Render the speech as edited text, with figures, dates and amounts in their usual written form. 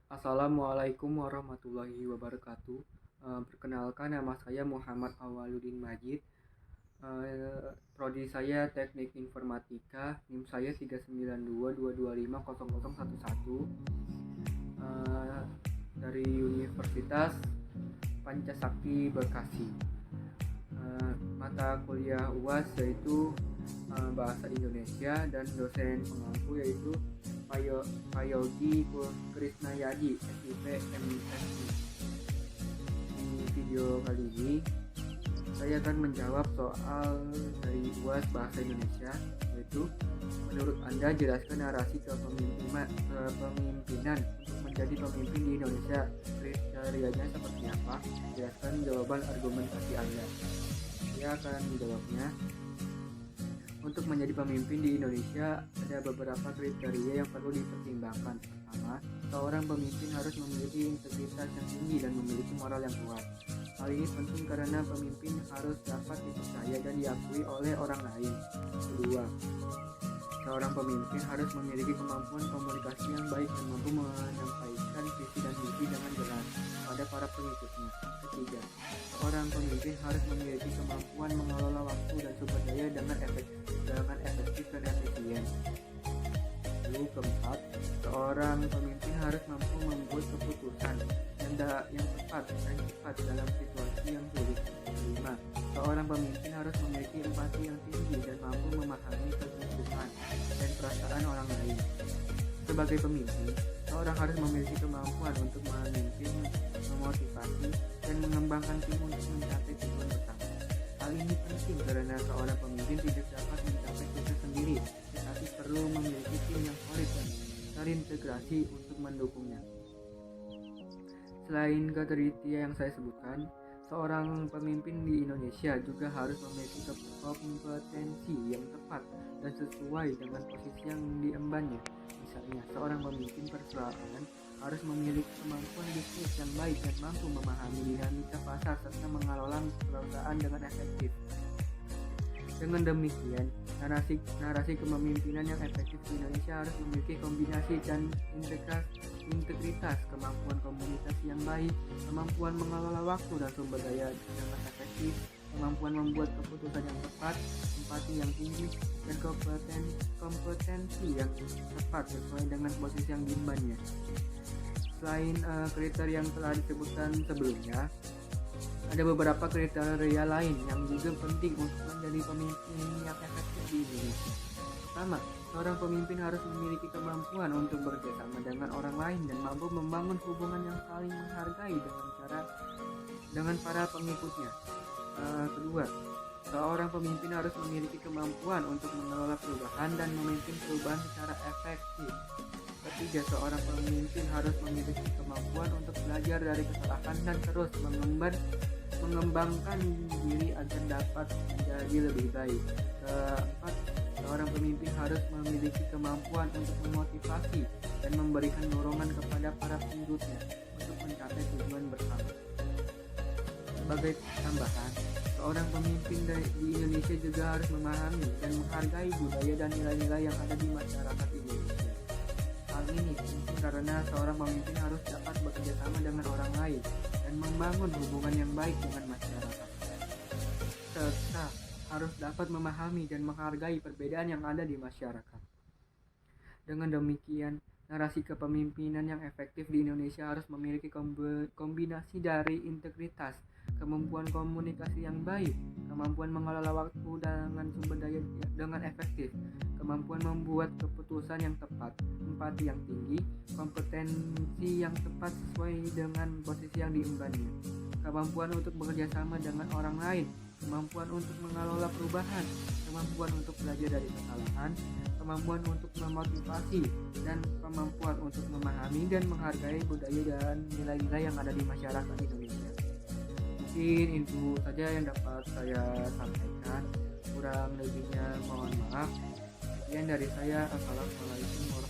Assalamualaikum warahmatullahi wabarakatuh. Perkenalkan, nama saya Muhammad Awaludin Majid. Prodi saya Teknik Informatika. NIM saya 39222250011. Dari Universitas Pancasakti Bekasi. Mata kuliah UAS yaitu Bahasa Indonesia, dan dosen pengampu yaitu Payogi Krisnayadi, SIP MSI. Di video kali ini saya akan menjawab soal dari UAS Bahasa Indonesia, yaitu menurut Anda jelaskan narasi kepemimpinan untuk menjadi pemimpin di Indonesia. Kriterianya seperti apa? Jelaskan jawaban argumentasi Anda. Saya akan menjawabnya. Untuk menjadi pemimpin di Indonesia ada beberapa kriteria yang perlu dipertimbangkan. Pertama, seorang pemimpin harus memiliki integritas yang tinggi dan memiliki moral yang kuat. Hal ini penting karena pemimpin harus dapat dipercaya dan diakui oleh orang lain. Kedua, seorang pemimpin harus memiliki kemampuan komunikasi yang baik dan mampu menyampaikan visi dan misi dengan jelas pada para pengikutnya. Ketiga, seorang pemimpin harus memiliki kemampuan mengelola waktu dan sumber daya dengan efektif dan efisien. Lalu keempat, seorang pemimpin harus mampu membuat keputusan yang tepat dan cepat dalam situasi yang sulit. Kelima, seorang pemimpin harus memiliki empati yang tinggi dan mampu memahami kebutuhan dan perasaan orang lain. Sebagai pemimpin, seorang harus memiliki kemampuan untuk memimpin, memotivasi, dan mengembangkan tim untuk mencapai tujuan bersama. Hal ini penting karena seorang pemimpin tidak dapat mencapai sukses sendiri, tetapi perlu memiliki tim yang solid dan terintegrasi untuk mendukungnya. Selain kriteria yang saya sebutkan, seorang pemimpin di Indonesia juga harus memiliki kompetensi yang tepat dan sesuai dengan posisi yang diembannya. Misalnya, seorang pemimpin perusahaan harus memiliki kemampuan bisnis yang baik dan mampu memahami dinamika pasar serta mengelola perusahaan dengan efektif. Dengan demikian, narasi kepemimpinan yang efektif di Indonesia harus memiliki kombinasi dan integritas, kemampuan komunikasi yang baik, kemampuan mengelola waktu dan sumber daya dengan efektif, kemampuan membuat keputusan yang tepat, empati yang tinggi, dan kompetensi yang tepat sesuai dengan posisi yang diembannya. Selain kriteria yang telah disebutkan sebelumnya, ada beberapa kriteria lain yang juga penting untuk menjadi pemimpin yang efektif di Indonesia. Pertama, seorang pemimpin harus memiliki kemampuan untuk bekerjasama dengan orang lain dan mampu membangun hubungan yang saling menghargai dengan para pengikutnya. Kedua, seorang pemimpin harus memiliki kemampuan untuk mengelola perubahan dan memimpin perubahan secara efektif. Ketiga, seorang pemimpin harus memiliki kemampuan untuk belajar dari kesalahan dan terus mengembangkan diri agar dapat menjadi lebih baik. Keempat, seorang pemimpin harus memiliki kemampuan untuk memotivasi dan memberikan dorongan kepada para pengikutnya untuk mencapai tujuan bersama. Sebagai tambahan, seorang pemimpin di Indonesia juga harus memahami dan menghargai budaya dan nilai-nilai yang ada di masyarakat Indonesia. Hal ini penting karena seorang pemimpin harus dapat bekerja sama dengan orang lain dan membangun hubungan yang baik dengan masyarakat, serta harus dapat memahami dan menghargai perbedaan yang ada di masyarakat. Dengan demikian, narasi kepemimpinan yang efektif di Indonesia harus memiliki kombinasi dari integritas, kemampuan komunikasi yang baik, kemampuan mengelola waktu dengan sumber daya dengan efektif, kemampuan membuat keputusan yang tepat, empati yang tinggi, kompetensi yang tepat sesuai dengan posisi yang diembannya, kemampuan untuk bekerja sama dengan orang lain, kemampuan untuk mengelola perubahan, kemampuan untuk belajar dari kesalahan, kemampuan untuk memotivasi, dan kemampuan untuk memahami dan menghargai budaya dan nilai-nilai yang ada di masyarakat Indonesia. Mungkin itu saja yang dapat saya sampaikan. Kurang lebihnya mohon maaf. Sekian dari saya. Assalamualaikum warahmatullahi wabarakatuh.